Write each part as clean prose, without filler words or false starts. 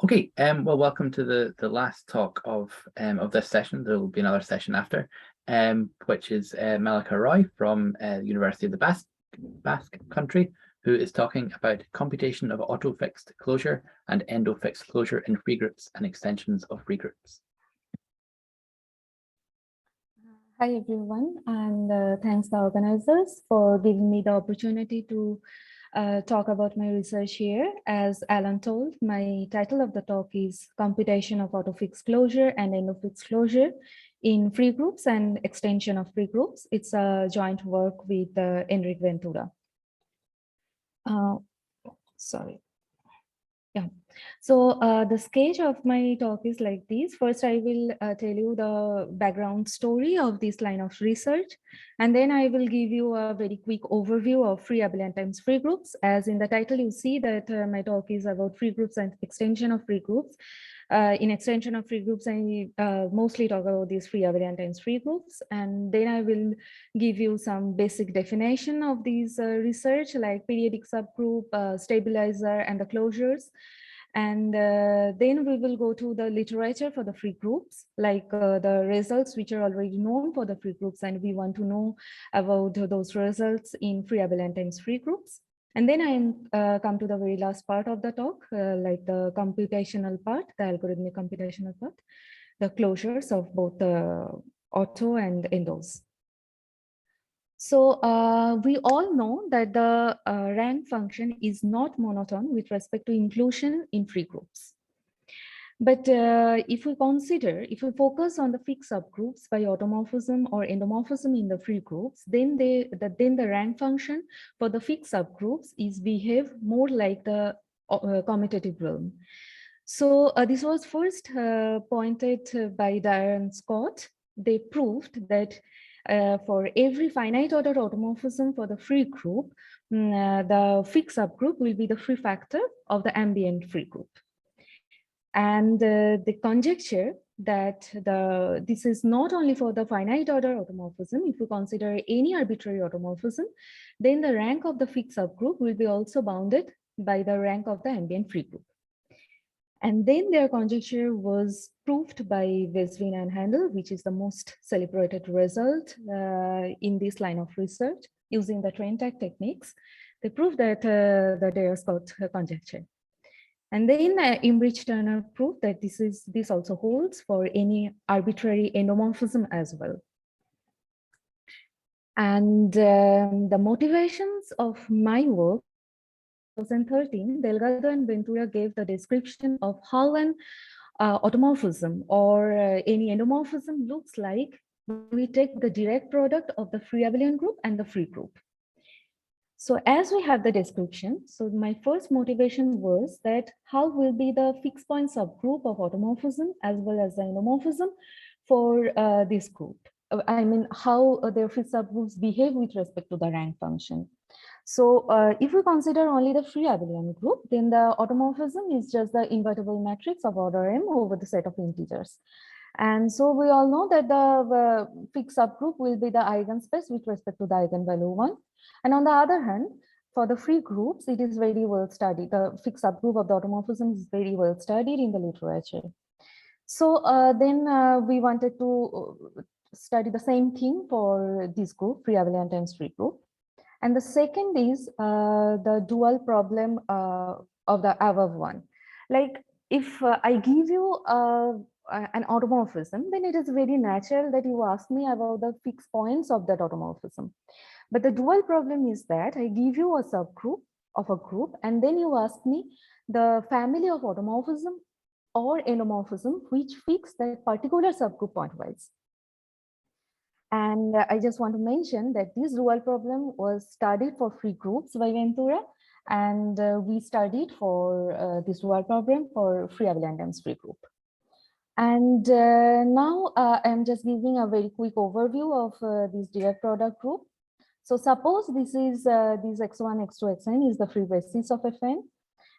Okay, well, welcome to the last talk of this session. There will be another session after, which is Mallika Roy from the University of the Basque country, who is talking about computation of auto-fixed closure and endo-fixed closure in free groups and extensions of free groups. Hi everyone, and thanks the organizers for giving me the opportunity to talk about my research here. As Alan told, my title of the talk is Computation of Auto-Fixed Closure and Endo-Fixed Closure in Free Groups and Extension of Free Groups. It's a joint work with Enrique Ventura. Sorry. Yeah. So the sketch of my talk is like this. First, I will tell you the background story of this line of research, and then I will give you a very quick overview of free abelian times free groups. As in the title, you see that my talk is about free groups and extension of free groups. In extension of free groups, I mostly talk about these free abelian times free groups, and then I will give you some basic definition of these research, like periodic subgroup, stabilizer, and the closures. And then we will go to the literature for the free groups, like the results which are already known for the free groups, and we want to know about those results in free abelian times free groups. And then I come to the very last part of the talk, like the computational part, the algorithmic computational part, the closures of both the auto and endos. So we all know that the rank function is not monotone with respect to inclusion in free groups. But if we focus on the fixed subgroups by automorphism or endomorphism in the free groups, then the rank function for the fixed subgroups is behave more like the commutative realm. So this was first pointed by Dyer and Scott. They proved that for every finite order automorphism for the free group, the fixed subgroup will be the free factor of the ambient free group. And the conjecture that this is not only for the finite order automorphism. If you consider any arbitrary automorphism, then the rank of the fixed subgroup will be also bounded by the rank of the ambient free group. And then their conjecture was proved by Bestvina and Handel, which is the most celebrated result in this line of research using the train tag techniques. They proved that the Dyer-Scott conjecture. And then Imrich-Turner proved that this also holds for any arbitrary endomorphism as well. And the motivations of my work, 2013, Delgado and Ventura gave the description of how an automorphism or any endomorphism looks like when we take the direct product of the free abelian group and the free group. So as we have the description, so my first motivation was that how will be the fixed point subgroup of automorphism as well as the endomorphism for this group? I mean, how their fixed subgroups behave with respect to the rank function. So if we consider only the free abelian group, then the automorphism is just the invertible matrix of order M over the set of integers. And so we all know that the fixed subgroup will be the eigenspace with respect to the eigenvalue 1. And on the other hand, for the free groups, it is very well studied. The fixed subgroup of the automorphism is very well studied in the literature. So then we wanted to study the same thing for this group, free abelian times free group. And the second is the dual problem of the above one. Like if I give you an automorphism, then it is very natural that you ask me about the fixed points of that automorphism. But the dual problem is that I give you a subgroup of a group, and then you ask me the family of automorphism or endomorphism which fix that particular subgroup pointwise. And I just want to mention that this dual problem was studied for free groups by Ventura, and we studied for this dual problem for free abelian times free group. And now I'm just giving a very quick overview of this direct product group. So suppose this is this x1, x2, xn is the free basis of Fn,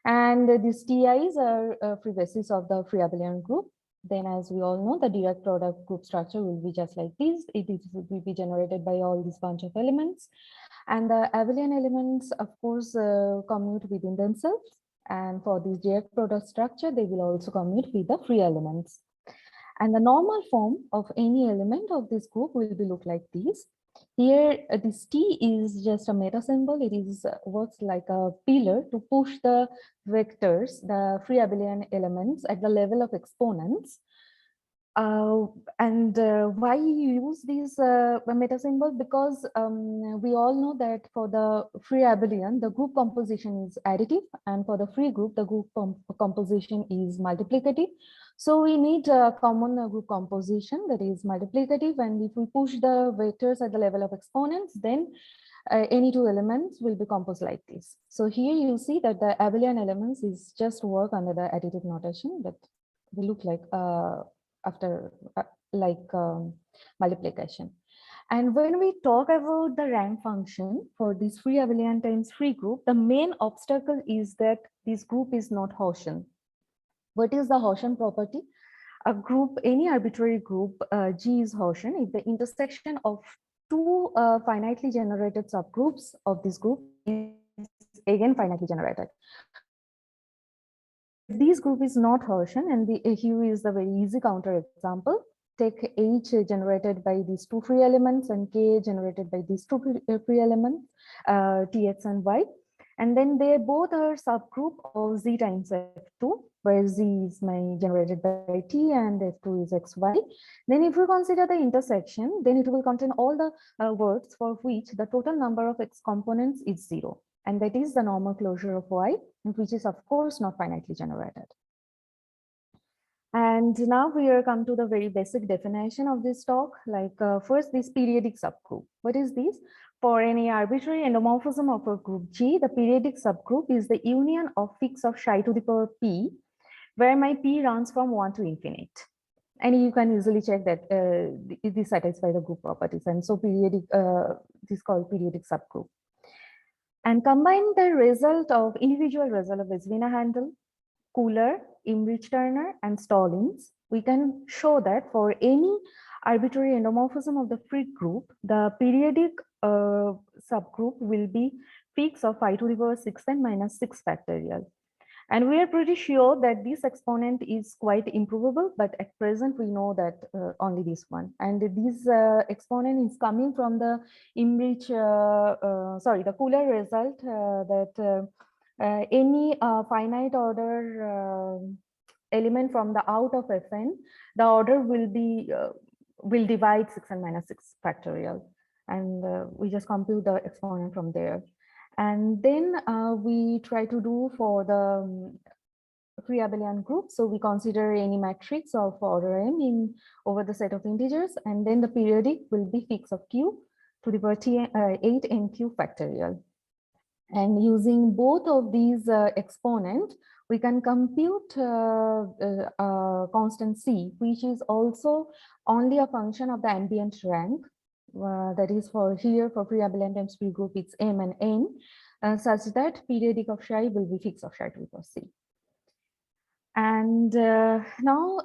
and these Ti's are free basis of the free abelian group. Then, as we all know, the direct product group structure will be just like this. It will be generated by all these bunch of elements, and the abelian elements, of course, commute within themselves. And for this JF product structure, they will also commute with the free elements. And the normal form of any element of this group will be look like this. Here, this T is just a meta symbol. It is works like a pillar to push the vectors, the free abelian elements at the level of exponents. Why you use this meta symbol? Because we all know that for the free abelian, the group composition is additive, and for the free group, the group composition is multiplicative. So we need a common group composition that is multiplicative, and if we push the vectors at the level of exponents, then any two elements will be composed like this. So here you see that the abelian elements is just work under the additive notation that will look like after multiplication. And when we talk about the rank function for this free abelian times free group, the main obstacle is that this group is not Gaussian. What is the Gaussian property? A group, any arbitrary group G is Gaussian if the intersection of two finitely generated subgroups of this group is again finitely generated. This group is not Gaussian, and here is the very easy counter example. Take H generated by these two free elements and K generated by these two free elements, Tx and Y. And then they both are subgroup of Z times F2, where Z is my generated by T and F2 is XY. Then if we consider the intersection, then it will contain all the words for which the total number of X components is 0. And that is the normal closure of Y, which is of course not finitely generated. And now we are come to the very basic definition of this talk. Like first, this periodic subgroup. What is this? For any arbitrary endomorphism of a group G, the periodic subgroup is the union of fix of psi to the power p, where my p runs from 1 to infinite. And you can easily check that this satisfies the group properties. And so periodic, this is called periodic subgroup. And combine the result of individual result of Bestvina, Handel, Cooler, Imrich-Turner, and Stallings, we can show that for any arbitrary endomorphism of the free group, the periodic subgroup will be fix of I to the power 6n minus 6 factorial. And we are pretty sure that this exponent is quite improvable, but at present we know that only this one. And this exponent is coming from the Imrich, the Cooler result that any finite order element from the out of Fn, the order will be will divide 6n minus 6 factorial, and we just compute the exponent from there. And then we try to do for the free abelian group. So we consider any matrix of order m in over the set of integers, and then the periodic will be fix of q to the power 8 n q factorial. And using both of these exponents, we can compute constant C, which is also only a function of the ambient rank. That is for here for free abelian times free group, it's M and N, such that periodic of psi will be fixed of psi to the power C. And now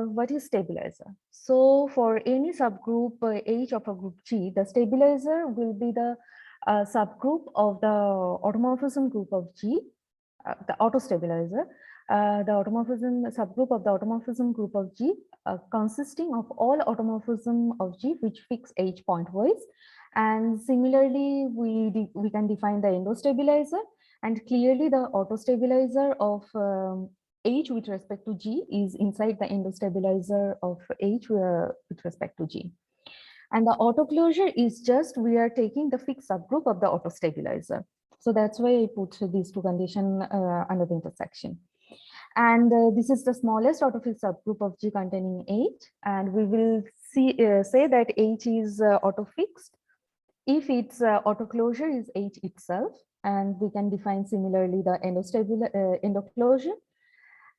what is stabilizer? So for any subgroup H of a group G, the stabilizer will be the subgroup of the automorphism group of G, the autostabilizer, the automorphism subgroup of the automorphism group of G, consisting of all automorphism of G which fix H pointwise. And similarly, we can define the endostabilizer, and clearly the autostabilizer of H with respect to G is inside the endostabilizer of H with respect to G. And the autoclosure is just, we are taking the fixed subgroup of the autostabilizer. So that's why I put these two conditions under the intersection. And this is the smallest autofixed subgroup of G containing H. And we will say that H is autofixed if its autoclosure is H itself. And we can define similarly the endoclosure.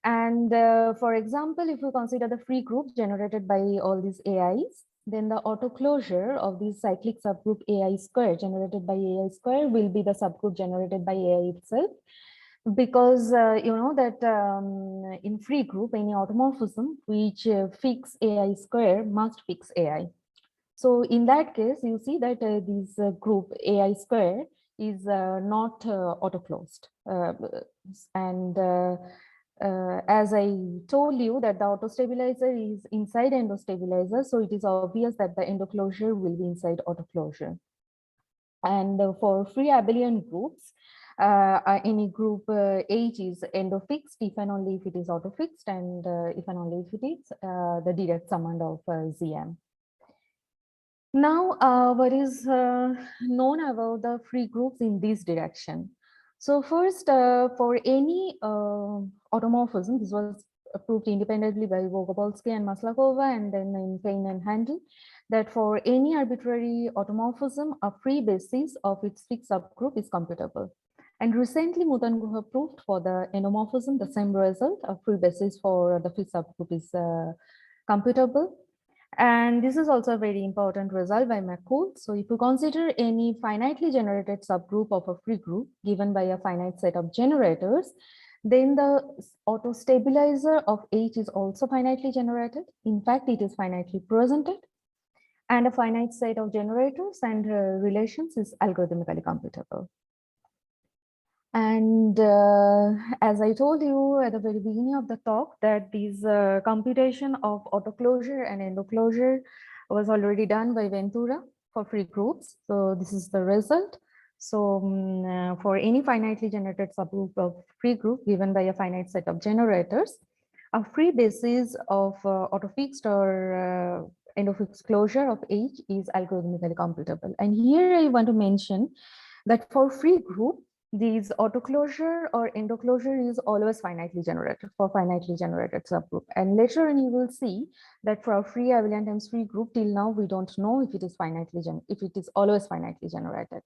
And for example, if we consider the free group generated by all these AIs, then the autoclosure of this cyclic subgroup AI square generated by AI square will be the subgroup generated by AI itself. Because you know that in free group, any automorphism which fix AI square must fix AI. So in that case, you see that this group AI square is not autoclosed. And as I told you that the autostabilizer is inside endostabilizer, so it is obvious that the endoclosure will be inside autoclosure. And for free abelian groups, any group H is endo-fixed if and only if it is auto-fixed, and if and only if it is the direct summand of ZM. Now, what is known about the free groups in this direction? So first, for any automorphism, this was proved independently by WoG and Maslakova, and then in Payne and Handel, that for any arbitrary automorphism, a free basis of its fixed subgroup is computable. And recently, Mutanguha proved for the endomorphism the same result. A free basis for the fixed subgroup is computable. And this is also a very important result by McCool. So if you consider any finitely generated subgroup of a free group given by a finite set of generators, then the autostabilizer of H is also finitely generated. In fact, it is finitely presented. And a finite set of generators and relations is algorithmically computable. And as I told you at the very beginning of the talk, that this computation of autoclosure and endoclosure was already done by Ventura for free groups. So this is the result. So for any finitely generated subgroup of free group given by a finite set of generators, a free basis of autofixed or endo-fixed closure of H is algorithmically computable. And here I want to mention that for free group, these autoclosure or endoclosure is always finitely generated for finitely generated subgroup. And later on, you will see that for a free abelian times free group, till now we don't know if it is if it is always finitely generated.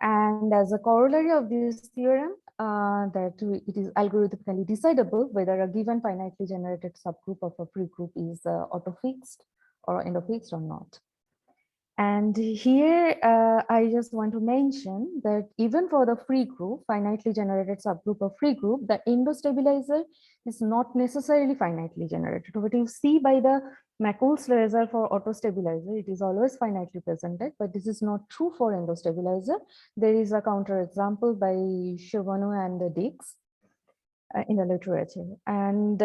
And as a corollary of this theorem, that it is algorithmically decidable whether a given finitely generated subgroup of a free group is auto-fixed or endo-fixed or not. And here, I just want to mention that even for the free group, finitely generated subgroup of free group, the endostabilizer is not necessarily finitely generated. What you see by the McCool's result for autostabilizer, it is always finitely presented, but this is not true for endostabilizer. There is a counterexample by Chauvenou and Dix in the literature. And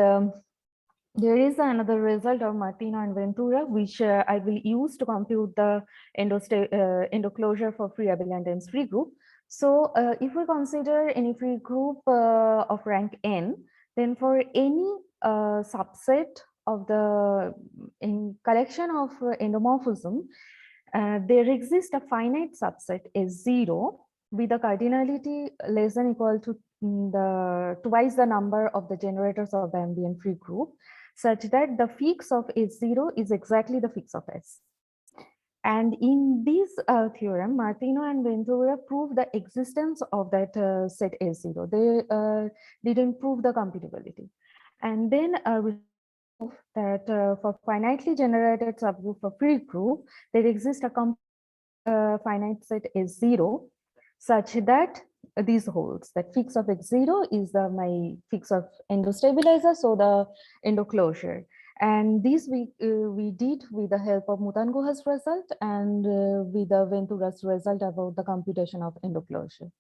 there is another result of Martino and Ventura, which I will use to compute the endoclosure for free abelian times free group. So if we consider any free group of rank n, then for any subset of the collection of endomorphism, there exists a finite subset S0 with a cardinality less than equal to twice the number of the generators of the ambient free group, such that the fix of S0 is exactly the fix of S. And in this theorem, Martino and Ventura prove the existence of that set S0. They didn't prove the computability. And then that for finitely generated subgroup of free group, there exists a finite set S0 such that these holds, that fix of X0 is my fix of endostabilizer, so the endoclosure. And this we did with the help of Mutanguha's result and with the Ventura's result about the computation of endoclosure.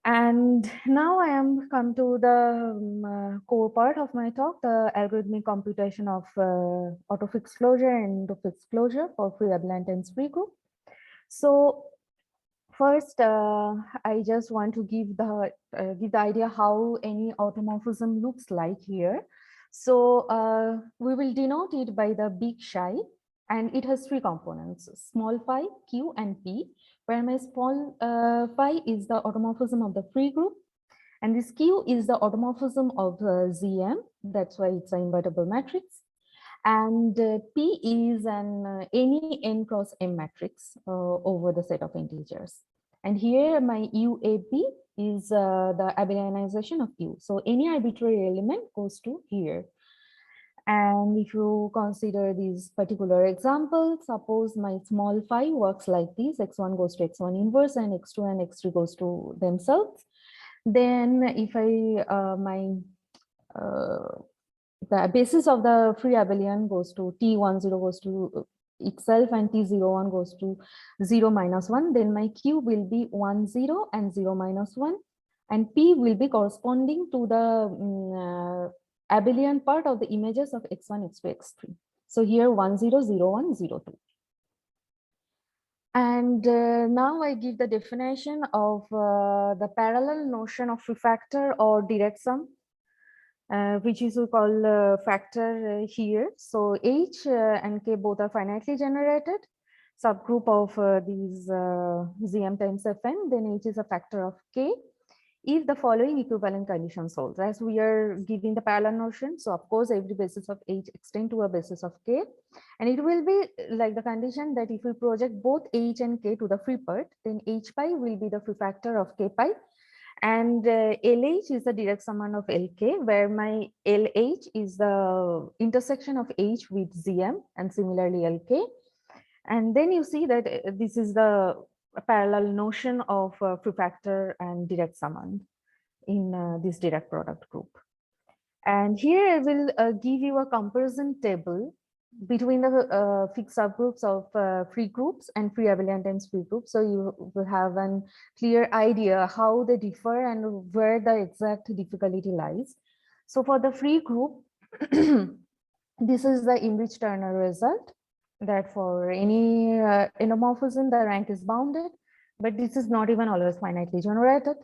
And now I am come to the core part of my talk, the algorithmic computation of auto-fixed closure and endo-fixed closure for free abelian times free group. So first, I just want to give the idea how any automorphism looks like here. So we will denote it by the big psi, and it has three components: small phi, q, and p, where my small phi is the automorphism of the free group, and this q is the automorphism of ZM. That's why it's an invertible matrix. And P is an any n cross m matrix over the set of integers. And here my UAP is the abelianization of Q. So any arbitrary element goes to here. And if you consider this particular example, suppose my small phi works like this: x1 goes to x1 inverse and x2 and x3 goes to themselves. Then if the basis of the free abelian goes to T10 goes to itself and T01 goes to 0 minus 1, then my Q will be 1 0 and 0 minus 1. And P will be corresponding to the abelian part of the images of x1, x2, x3. So here 1, 0, 0, 1, 0, 2. And now I give the definition of the parallel notion of refactor or direct sum, which is we call factor here. So H and K both are finitely generated subgroup of these Zm times Fn, then H is a factor of K if the following equivalent conditions hold. As we are giving the parallel notion, so of course every basis of H extend to a basis of K, and it will be like the condition that if we project both H and K to the free part, then H pi will be the free factor of K pi, and LH is the direct summand of LK, where my LH is the intersection of H with Zm, and similarly LK. And then you see that this is the parallel notion of free factor and direct summand in this direct product group. And here I will give you a comparison table between the fixed subgroups of free groups and free abelian times free groups. So you will have a clear idea how they differ and where the exact difficulty lies. So for the free group, this is the Imrich-Turner result, that for any endomorphism, the rank is bounded, but this is not even always finitely generated.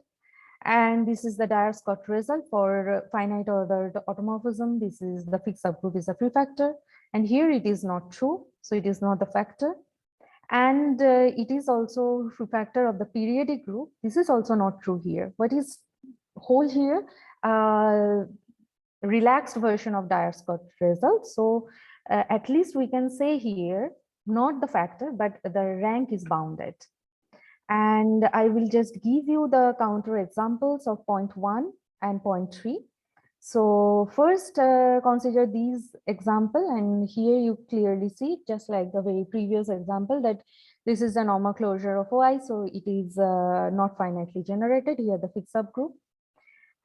And this is the Dyer-Scott result for finite ordered automorphism. This is the fixed subgroup is a free factor. And here it is not true. So it is not the factor. And it is also free factor of the periodic group. This is also not true here. What is whole here? Relaxed version of Dyer-Scott result. So at least we can say here, not the factor, but the rank is bounded. And I will just give you the counter examples of point 1 and point 3. So first consider these example, and here you clearly see, just like the very previous example, that this is a normal closure of Y, so it is not finitely generated here, the fixed subgroup.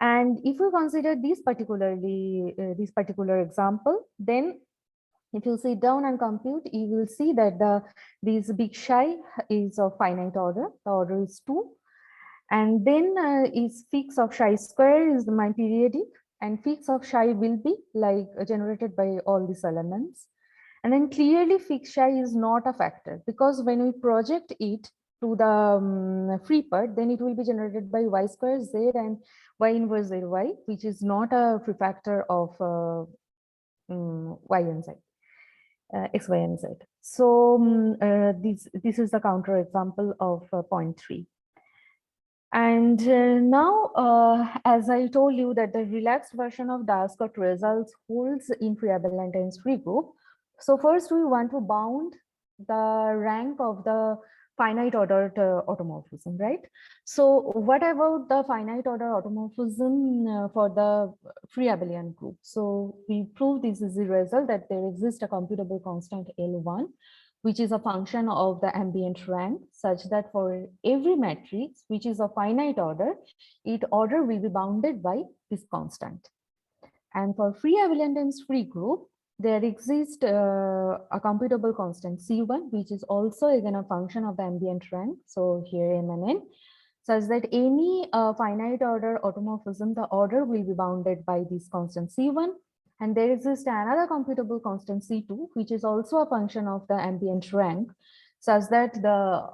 And if we consider this particular example, then if you sit down and compute, you will see that this big psi is of finite order. The order is 2. And then is fix of psi square is my periodic, and fix of psi will be like generated by all these elements. And then clearly fix psi is not a factor, because when we project it to the free part, then it will be generated by y square z and y inverse z y, which is not a free factor of y and z. X, Y, and Z. So this is the counter example of point 3. And now, as I told you that the relaxed version of Dyer-Scott results holds in free abelian times free group. So first we want to bound the rank of the finite ordered automorphism, right? So what about the finite order automorphism for the free abelian group? So we prove this is the result that there exists a computable constant L1, which is a function of the ambient rank, such that for every matrix which is of finite order, its order will be bounded by this constant. And for free abelian times free group, there exists a computable constant C1, which is also again a function of the ambient rank. So here M and N, such that any finite order automorphism, the order will be bounded by this constant C1. And there exists another computable constant C2, which is also a function of the ambient rank, such that the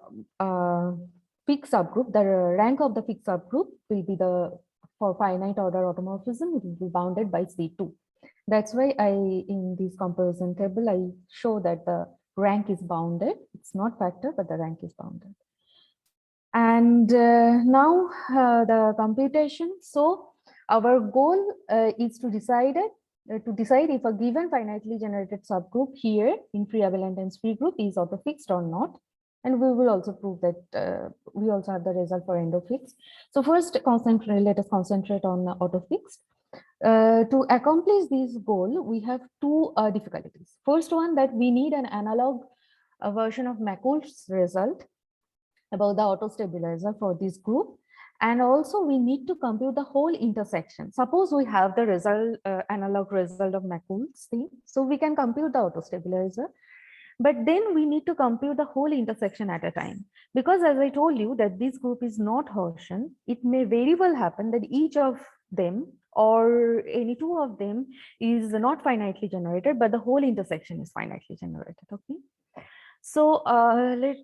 fixed subgroup, the rank of the fixed subgroup will be for finite order automorphism, it will be bounded by C2. That's why in this comparison table, I show that the rank is bounded. It's not factor, but the rank is bounded. And now the computation. So our goal is to decide if a given finitely generated subgroup here in free abelian times free group is auto-fixed or not. And we will also prove that we also have the result for endo-fixed. So first, let us concentrate on auto-fixed. To accomplish this goal, we have two difficulties. First one, that we need an analog version of McCool's result about the auto-stabilizer for this group. And also we need to compute the whole intersection. Suppose we have the result, analog result of McCool's thing. So we can compute the auto-stabilizer. But then we need to compute the whole intersection at a time. Because as I told you that this group is not Gaussian, it may very well happen that each of them or any two of them is not finitely generated, but the whole intersection is finitely generated. Okay. So let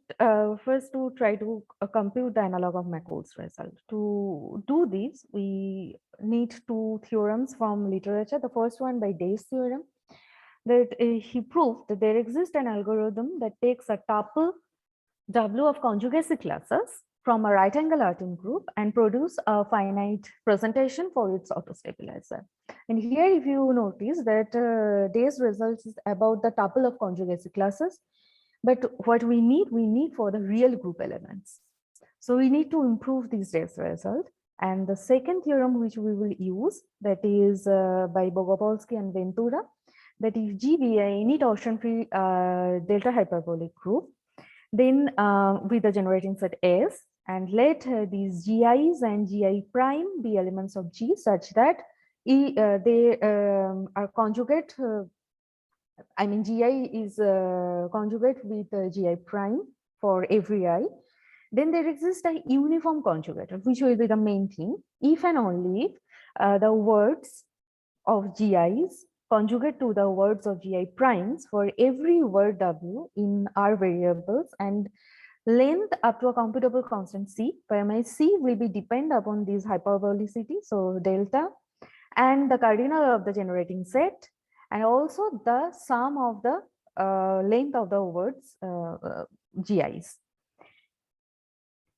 first to try to compute the analog of McCool's result. To do this, we need two theorems from literature. The first one by Dayer's theorem, that he proved that there exists an algorithm that takes a tuple W of conjugacy classes from a right angle Artin group and produce a finite presentation for its autostabilizer. And here, if you notice that Dayer's results is about the tuple of conjugacy classes, but what we need for the real group elements. So we need to improve these Dayer's result. And the second theorem which we will use, that is by Bogopolsky and Ventura, that if G be any torsion-free delta hyperbolic group, then with the generating set S, and let these GIs and GI prime be elements of G such that they are conjugate. I mean, GI is conjugate with GI prime for every I. Then there exists a uniform conjugator, which will be the main thing, if and only if the words of GIs conjugate to the words of GI primes for every word W in R variables and length up to a computable constant C, where my C will be depend upon this hyperbolicity, so delta, and the cardinal of the generating set, and also the sum of the length of the words GIs.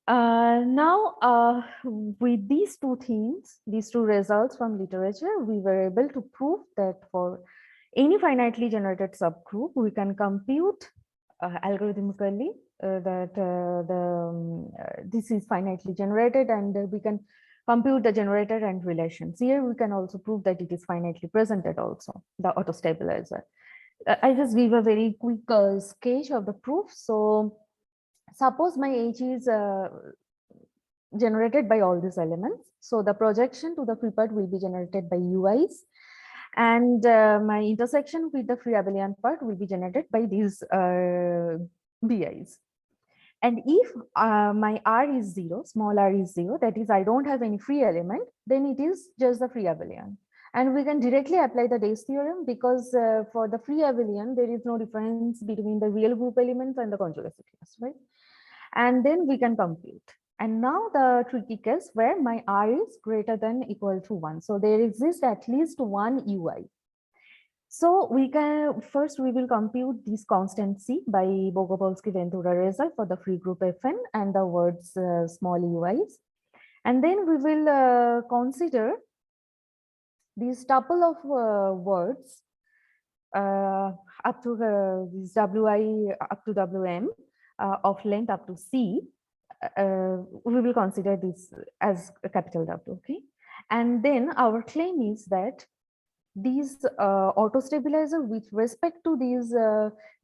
Now, with these two things, these two results from literature, we were able to prove that for any finitely generated subgroup, we can compute algorithmically that this is finitely generated, and we can compute the generator and relations. Here, we can also prove that it is finitely presented also, the autostabilizer. I just give a very quick sketch of the proof. So suppose my H is generated by all these elements. So the projection to the free part will be generated by UIs, and my intersection with the free abelian part will be generated by these BIs. And if my R is 0, small r is 0, that is I don't have any free element, then it is just the free abelian. And we can directly apply the Dayer's theorem, because for the free abelian, there is no difference between the real group elements and the conjugacy class, right? And then we can compute. And now the tricky case where my R is greater than equal to 1. So there exists at least one UI. So we can first we will compute this constant C by Bogopolsky-Ventura result for the free group Fn and the words small UIs. And then we will consider this tuple of words up to this Wi up to Wm of length up to C. We will consider this as a capital W, okay? And then our claim is that these autostabilizer with respect to these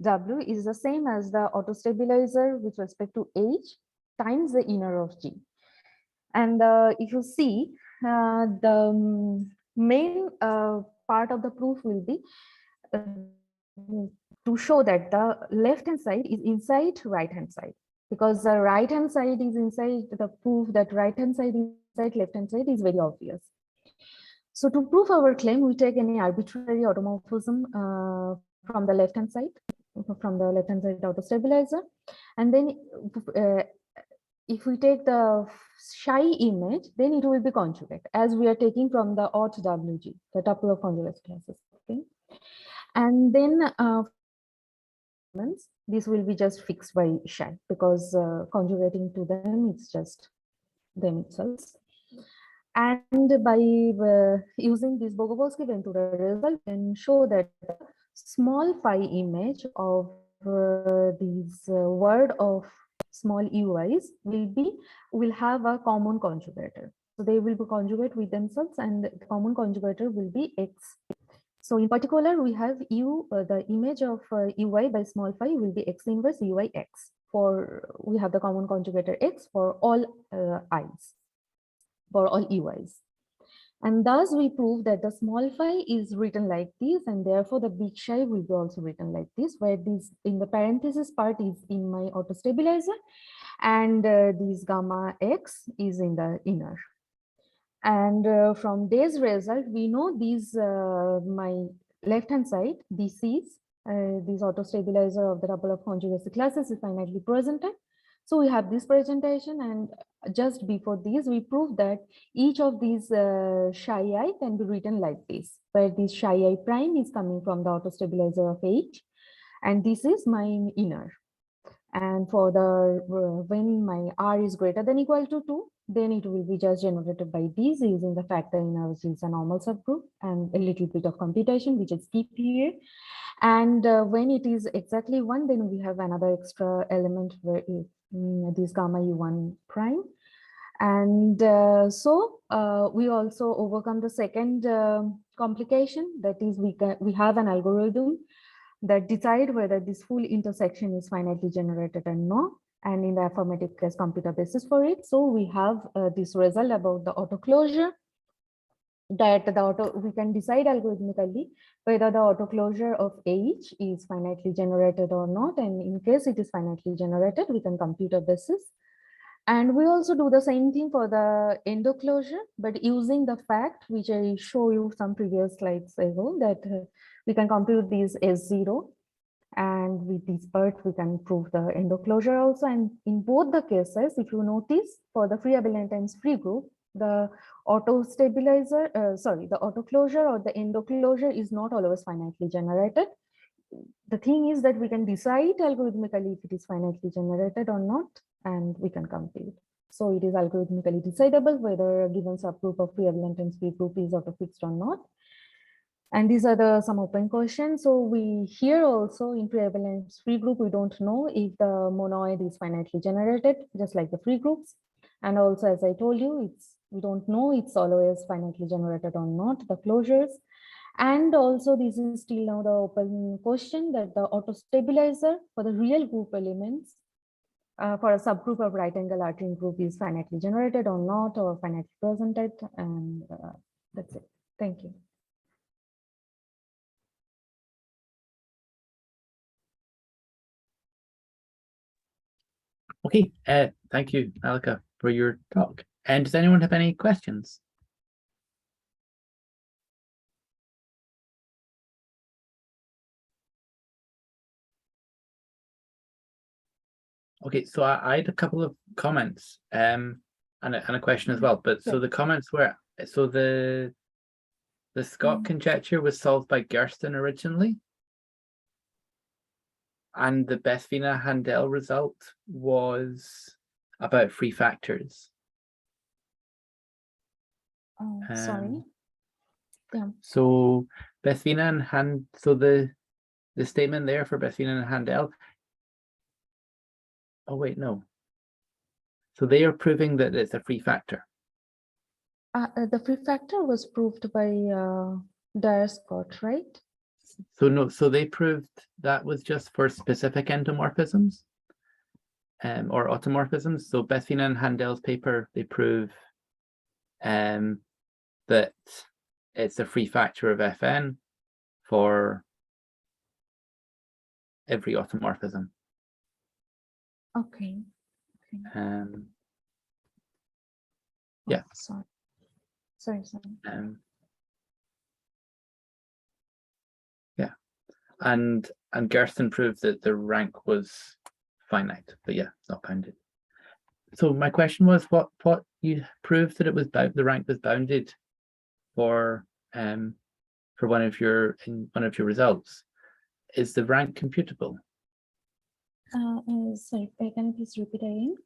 W is the same as the autostabilizer with respect to H times the inner of G. And if you see, the main part of the proof will be to show that the left hand side is inside right hand side, because the right hand side is inside, the proof that right hand side is inside left hand side is very obvious. So to prove our claim, we take any arbitrary automorphism from the left hand side autostabilizer, and then if we take the psi image, then it will be conjugate, as we are taking from the aught WG, the tuple of conjugate classes. Okay, and then this will be just fixed by psi, because conjugating to them, it's just them itself. And by using this Bogopolsky-Ventura result, we can show that the small phi image of these word of small UIs will have a common conjugator. So they will be conjugate with themselves, and the common conjugator will be X. So in particular, we have the image of UI by small phi will be X inverse UI X. We have the common conjugator X for all I's, for all UIs. And thus we prove that the small phi is written like this, and therefore the big phi will be also written like this, where this in the parenthesis part is in my auto-stabilizer, and this gamma x is in the inner. And from this result, we know these, my left-hand side, this is this auto-stabilizer of the double of conjugacy classes is finitely presented. So we have this presentation, and just before this, we proved that each of these psi I can be written like this, where this psi I prime is coming from the auto-stabilizer of H, and this is my inner. And for the when my R is greater than equal to 2, then it will be just generated by these using the factor inner, which is a normal subgroup, and a little bit of computation, which is keep here. And when it is exactly 1, then we have another extra element where it, this gamma U1 prime. And so we also overcome the second complication, that is we have an algorithm that decide whether this full intersection is finitely generated or not, and in the affirmative case computer basis for it. So we have this result about the auto closure, that we can decide algorithmically whether the auto closure of H is finitely generated or not, and in case it is finitely generated, we can compute a basis. And we also do the same thing for the endo closure, but using the fact which I show you some previous slides ago, that we can compute these S0, and with this part we can prove the endo closure also. And in both the cases, if you notice, for the free abelian times free group, the auto stabilizer, the auto closure or the endo closure is not always finitely generated. The thing is that we can decide algorithmically if it is finitely generated or not, and we can compute. So it is algorithmically decidable whether a given subgroup of free abelian times free group is auto-fixed or not. And these are some open questions. So we here also in free abelian free group, we don't know if the monoid is finitely generated, just like the free groups. And also, as I told you, we don't know it's always finitely generated or not, the closures. And also this is still now the open question, that the auto stabilizer for the real group elements for a subgroup of right angle Artin group is finitely generated or not, or finitely presented. And that's it. Thank you. Okay, thank you, Mallika, for your talk. And does anyone have any questions? Okay, so I had a couple of comments and a question as well. But so the comments were, so the Scott conjecture was solved by Gersten originally, and the Bestvina Handel result was about free factors. Oh, sorry. Yeah. So Bestvina and so the statement there for Bestvina and Handel. Oh wait, no. So they are proving that it's a free factor. The free factor was proved by Dyer Scott, right? So no, so they proved that was just for specific endomorphisms or automorphisms. So Bestvina and Handel's paper, they prove that it's a free factor of Fn for every automorphism. Okay. Yeah. Oh, sorry. Yeah, and Gersten proved that the rank was finite, but yeah, it's not bounded. So my question was, what you proved that it was the rank was bounded for one of your results. Is the rank computable? Sorry, can you please repeat again?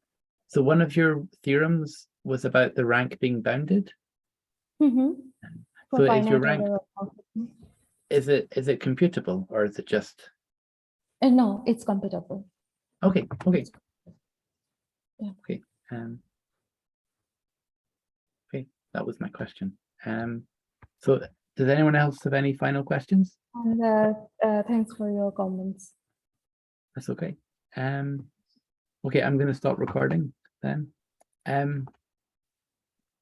So one of your theorems was about the rank being bounded. Mm-hmm. So is your rank, is it computable, or is it just? No, it's computable. Okay. Yeah. Okay. Okay, that was my question. So does anyone else have any final questions? And thanks for your comments. That's okay. Okay, I'm going to stop recording then.